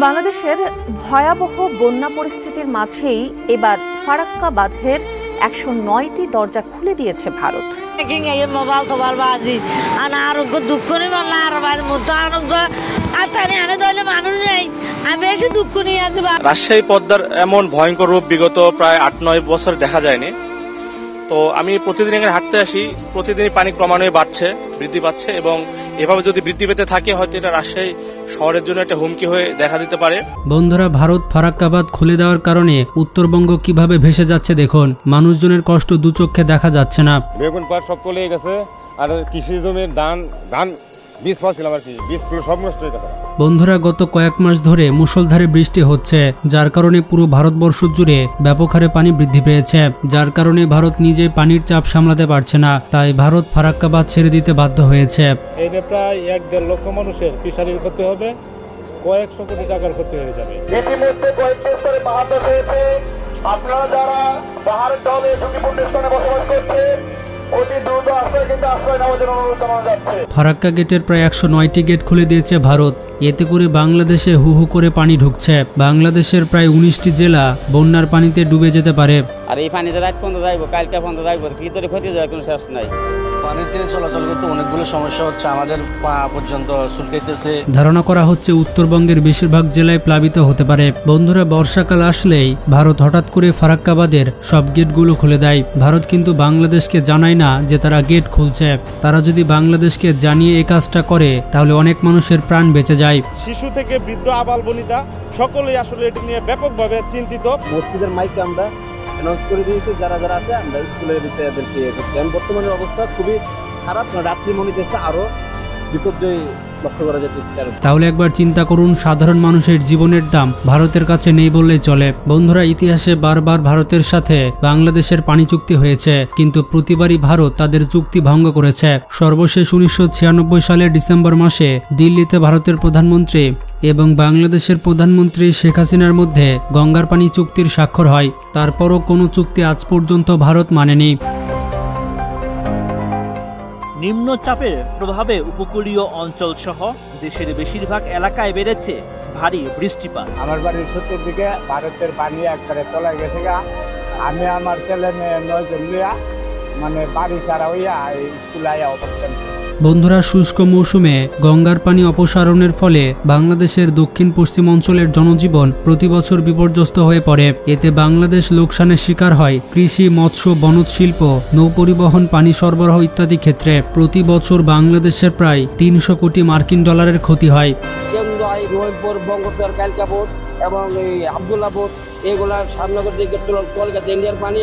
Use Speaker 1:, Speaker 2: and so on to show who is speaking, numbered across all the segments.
Speaker 1: বাংলাদেশের ভয়াবহ বন্যা পরিস্থিতির মাঝেই এবার ফারাক্কা বাঁধের 109টি দরজা খুলে দিয়েছে ভারত।
Speaker 2: রাজশাহী পদ্মার এমন ভয়ঙ্কর রূপ বিগত প্রায় 8-9 বছর দেখা যায়নি। তো আমি প্রতিদিন এখানে হাঁটতে আসি, প্রতিদিনই পানি ক্রমান্বয়ে বৃদ্ধি পাচ্ছে এবং এভাবে যদি বৃদ্ধি পেতে থাকে হয়তো এটা রাজশাহী শহরের জন্য একটা হুমকি হয়ে দেখা দিতে পারে।
Speaker 3: বন্ধুরা, ভারত ফারাক্কা বাঁধ খুলে দেওয়ার কারণে উত্তরবঙ্গ কিভাবে ভেসে যাচ্ছে দেখুন। মানুষজনের কষ্ট দু চোখে দেখা যাচ্ছে না।
Speaker 4: বেগুন পাট সব চলে গেছে, আর কৃষি জমির ধান বীজ ফলছিলাম আর কি, বীজগুলো সব নষ্ট হয়ে গেছে।
Speaker 3: বন্ধুরা, গত কয়েক মাস ধরে মুষলধারে বৃষ্টি হচ্ছে, যার কারণে পুরো ভারতবর্ষ জুড়ে ব্যাপক হারে পানি বৃদ্ধি পেয়েছে, যার কারণে ভারত নিজে পানির চাপ সামলাতে পারছে না। তাই ভারত ফারাক্কা বাঁধ ছেড়ে দিতে বাধ্য হয়েছে।
Speaker 5: এতে প্রায় 1-1.5 লক্ষ মানুষের ফিশারির ক্ষতি হবে, কয়েকশো কোটি টাকার ক্ষতি হয়ে যাবে।
Speaker 6: ইতিমধ্যে কয়েকটি স্তরে বাহাদুর হয়েছে। আপনারা যারা পাহাড়ের ঢলে ঝুঁকিপূর্ণ স্থানে বসবাস করছেন,
Speaker 3: ফারাক্কা গেটের প্রায় 109টি গেট খুলে দিয়েছে ভারত। এতে করে বাংলাদেশে হু হু করে পানি ঢুকছে। বাংলাদেশের প্রায় 19টি জেলা বন্যার পানিতে ডুবে যেতে পারে।
Speaker 7: আর এই পানিতে রাত পর্যন্ত যাইব, কালকে পর্যন্ত যাইব, ভিতরে ক্ষতি যায় কোনো শেষ নাই।
Speaker 8: পানিতে চলাচল করতে অনেকগুলো সমস্যা হচ্ছে, আমাদের পা পর্যন্ত চুলকাইতেছে।
Speaker 3: ধারণা করা হচ্ছে উত্তরবঙ্গের বেশিরভাগ জেলায় প্লাবিত হতে পারে। বন্ধুরা, বর্ষাকাল আসলেই ভারত হঠাৎ করে ফারাক্কা বাঁধের সব গেটগুলো খুলে দেয়। ভারত কিন্তু বাংলাদেশকে জানায় না যে তারা গেট খুলছে। তারা যদি বাংলাদেশকে জানিয়ে এই কাজটা করে তাহলে অনেক মানুষের প্রাণ বেঁচে যায়।
Speaker 4: শিশু থেকে বৃদ্ধ আবাল বনিতা সকলেই আসলে এটা নিয়ে ব্যাপকভাবে চিন্তিত।
Speaker 9: মসজিদের মাইকে আমরা অ্যানাউন্স করে দিয়েছি, যারা যারা আছে আমরা স্কুলের ভিতরে বর্তমানের অবস্থা খুবই খারাপ। রাত্রি মনিতেছে আরো বিপর্যয় লক্ষ্য করা যাচ্ছে।
Speaker 3: তাহলে একবার চিন্তা করুন, সাধারণ মানুষের জীবনের দাম ভারতের কাছে নেই বললেই চলে। বন্ধুরা, ইতিহাসে বারবার ভারতের সাথে বাংলাদেশের পানি চুক্তি হয়েছে, কিন্তু প্রতিবারই ভারত তাদের চুক্তি ভঙ্গ করেছে। সর্বশেষ 1996 সালের ডিসেম্বর মাসে দিল্লিতে ভারতের প্রধানমন্ত্রী এবং বাংলাদেশের প্রধানমন্ত্রী শেখ হাসিনার মধ্যে গঙ্গার পানি চুক্তির স্বাক্ষর হয়। তারপরও কোনো চুক্তি আজ পর্যন্ত ভারত মানেনি।
Speaker 10: নিম্নচাপের প্রভাবে উপকূলীয় অঞ্চল সহ দেশের বেশিরভাগ এলাকায় বেড়েছে ভারী বৃষ্টিপাত।
Speaker 5: আমার বাড়ির 70 দিকে ভারতের পানি একবারে চলে গেছে। আমি আমার ছেলে মেয়ে 9 জন লিয়া মানে বাড়ি সারা হইয়া স্কুলে আয়া অবস্থান।
Speaker 3: বন্ধুরা, শুষ্ক মৌসুমে গঙ্গার পানি অপসারণের ফলে বাংলাদেশের দক্ষিণ পশ্চিম অঞ্চলের জনজীবন প্রতি বছর বিপর্যস্ত হয়ে পড়ে। এতে বাংলাদেশ লোকসানের শিকার হয় কৃষি, মৎস্য, বনজ শিল্প, নৌপরিবহন, পানি সরবরাহ ইত্যাদি ক্ষেত্রে। প্রতি বছর বাংলাদেশের প্রায় 300 কোটি মার্কিন ডলারের ক্ষতি হয়।
Speaker 9: এবং এই আব্দুল্লাহ বোট এগুলা সামনগর দিকে কলকাতা ইন্ডিয়ার পানি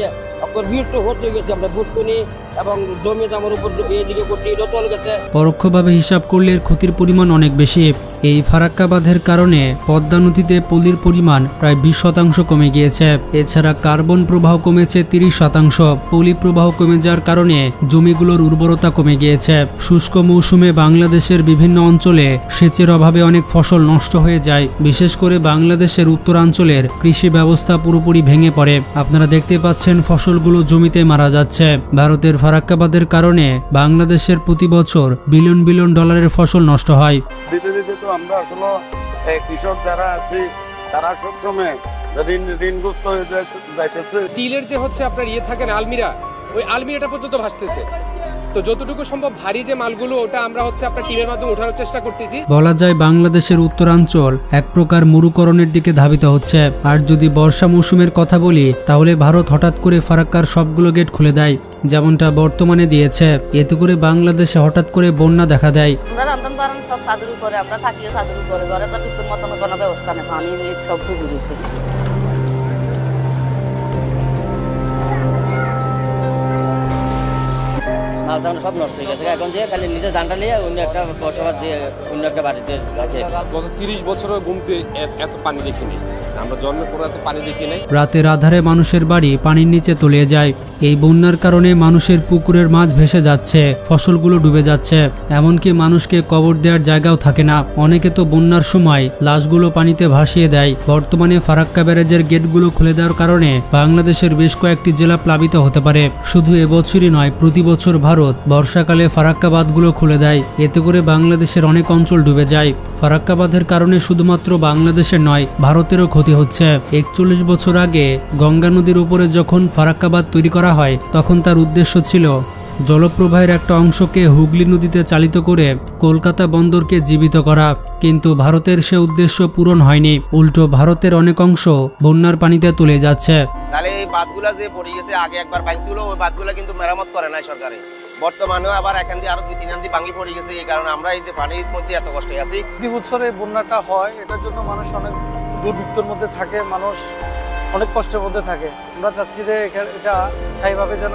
Speaker 3: পরোক্ষভাবে হিসাব করলে ক্ষতির পরিমাণ অনেক বেশি। এই ফারাক্কা বাঁধের কারণে পদ্মা নদীতে পলির পরিমাণ প্রায় 20% কমে গিয়েছে। এছাড়া কার্বন প্রবাহ কমেছে 30%। পলি প্রবাহ কমে যাওয়ার কারণে জমিগুলোর উর্বরতা কমে গিয়েছে। শুষ্ক মৌসুমে বাংলাদেশের বিভিন্ন অঞ্চলে সেচের অভাবে অনেক ফসল নষ্ট হয়ে যায়। বিশেষ করে বাংলাদেশের উত্তরাঞ্চলের কৃষি ব্যবস্থা পুরোপুরি ভেঙে পড়ে। আপনারা দেখতে পাচ্ছেন ফসলগুলো জমিতে মারা যাচ্ছে। ভারতের ফারাক্কা বাঁধের কারণে বাংলাদেশের প্রতি বছর বিলিয়ন বিলিয়ন ডলারের ফসল নষ্ট হয়।
Speaker 4: আমরা আসলে কৃষক যারা আছে তারা সবসময় ঋণগ্রস্ত হয়ে যাইতেছে।
Speaker 11: স্টিলের যে হচ্ছে আপনার থাকেন আলমিরা, ওই আলমিরাটা পর্যন্ত ভাসতেছে। তো যতটুকু সম্ভব ভারী যে মালগুলো ওটা আমরা হচ্ছে আপনার টিমের মাধ্যমে ওঠানোর চেষ্টা করতেছি।
Speaker 3: বলা যায় বাংলাদেশের উত্তরাঞ্চল এক প্রকার মরুকরণের দিকে ধাবিত হচ্ছে। আর যদি বর্ষা মৌসুমের কথা বলি তাহলে ভারত হঠাৎ করে ফারাক্কার সবগুলো গেট খুলে দেয়, যেমনটা বর্তমানে দিয়েছে। এতে করে বাংলাদেশে হঠাৎ করে বন্যা দেখা দেয়।
Speaker 7: সব নষ্ট হয়ে গেছে। এখন যে খালি নিজের ধানটা নিয়ে অন্য একটা বসবাস দিয়ে অন্য একটা বাড়িতে থাকে।
Speaker 11: গত 30 বছরের ঘুমতে এত পানি দেখিনি, আমরা জন্মের পর এত পানি দেখি নাই।
Speaker 3: রাতের আধারে মানুষের বাড়ি পানির নিচে তলিয়ে যায়। এই বন্যার কারণে মানুষের পুকুরের মাছ ভেসে যাচ্ছে, ফসলগুলো ডুবে যাচ্ছে, এমনকি মানুষকে কবর দেওয়ার জায়গাও থাকে না। অনেকে তো বন্যার সময় লাশগুলো পানিতে ভাসিয়ে দেয়। বর্তমানে ফারাক্কা ব্যারেজের গেটগুলো খুলে দেওয়ার কারণে বাংলাদেশের বেশ কয়েকটি জেলা প্লাবিত হতে পারে। শুধু এবছরই নয়, প্রতি বছর ভারত ভারত বর্ষাকালে ফারাক্কা বাঁধগুলো খুলে দেয়। এতে করে বাংলাদেশের অনেক অঞ্চল ডুবে যায়। ফারাক্কা বাঁধের কারণে শুধুমাত্র বাংলাদেশের নয়, ভারতেরও ক্ষতি হচ্ছে। 41 বছর আগে গঙ্গা নদীর উপরে যখন ফারাক্কা বাঁধ তৈরি করা হয়, তখন তার উদ্দেশ্য ছিল জলপ্রবাহের একটা অংশকে হুগলি নদীতে চালিত করে কলকাতা বন্দরকে জীবিত করা। কিন্তু ভারতের সে উদ্দেশ্য পূরণ হয়নি, উল্টো ভারতের অনেক অংশ বন্যার পানিতে তলিয়ে যাচ্ছে।
Speaker 12: তাহলে এই বাঁধগুলা যে পড়ে গেছে, আগে একবার ভাঙছিল, ওই বাঁধগুলা কিন্তু মেরামত করে নাই সরকারে। বর্তমানেও আবার এখান দিয়ে আরো 2-3 আন্দি ভাঙি পড়ে গেছে। এই কারণে আমরা এই যে পানির মধ্যে এত কষ্টে আছি।
Speaker 13: প্রতি বছর এই বন্যাটা হয়, এটার জন্য মানুষ অনেক দুর্ভিক্ষর মধ্যে থাকে, মানুষ অনেক কষ্টের মধ্যে থাকে। আমরা চাচ্ছি যে এটা স্থায়ীভাবে যেন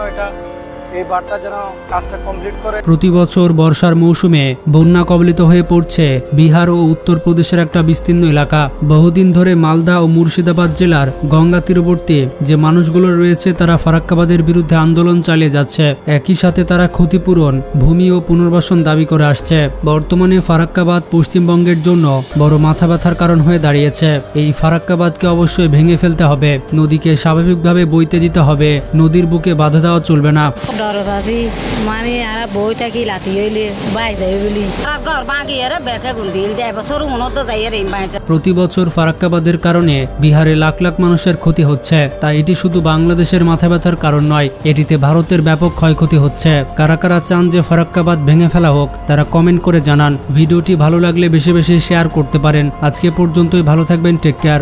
Speaker 13: এই বাঁধটা যেন কাজটা কমপ্লিট করে।
Speaker 3: প্রতি বছর বর্ষার মৌসুমে বন্যা কবলিত হয়ে পড়ছে বিহার ও উত্তরপ্রদেশের একটা বিস্তীর্ণ এলাকা। বহুদিন ধরে মালদা ও মুর্শিদাবাদ জেলার গঙ্গা তীরবর্তী যে মানুষগুলো রয়েছে, তারা ফারাক্কা বাঁধের বিরুদ্ধে আন্দোলন চালিয়ে যাচ্ছে। একই সাথে তারা ক্ষতিপূরণ, ভূমি ও পুনর্বাসন দাবি করে আসছে। বর্তমানে ফারাক্কা বাঁধ পশ্চিমবঙ্গের জন্য বড় মাথা ব্যথার কারণ হয়ে দাঁড়িয়েছে। এই ফারাক্কা বাঁধকে অবশ্যই ভেঙে ফেলতে হবে, নদীকে স্বাভাবিকভাবে বইতে দিতে হবে, নদীর বুকে বাধা দেওয়া চলবে না।
Speaker 14: মানে আর বই থাকি লাঠি হইলে বাই যাই বলি ঘর ভাঙি আর বেকে গুন্দিল যায় বছর মনত যাই আর
Speaker 3: প্রতি বছর ফারাক্কা বাঁধের কারণে বিহারে লাখ লাখ মানুষের ক্ষতি হচ্ছে। তাই এটি শুধু বাংলাদেশের মাথা ব্যথার কারণ নয়, এটিতে ভারতের ব্যাপক ক্ষয়ক্ষতি হচ্ছে। কারা কারা চান যে ফারাক্কা বাঁধ ভেঙে ফেলা হোক, তারা কমেন্ট করে জানান। ভিডিওটি ভালো লাগলে বেশি বেশি শেয়ার করতে পারেন। আজকে পর্যন্তই, ভালো থাকবেন, টেক কেয়ার।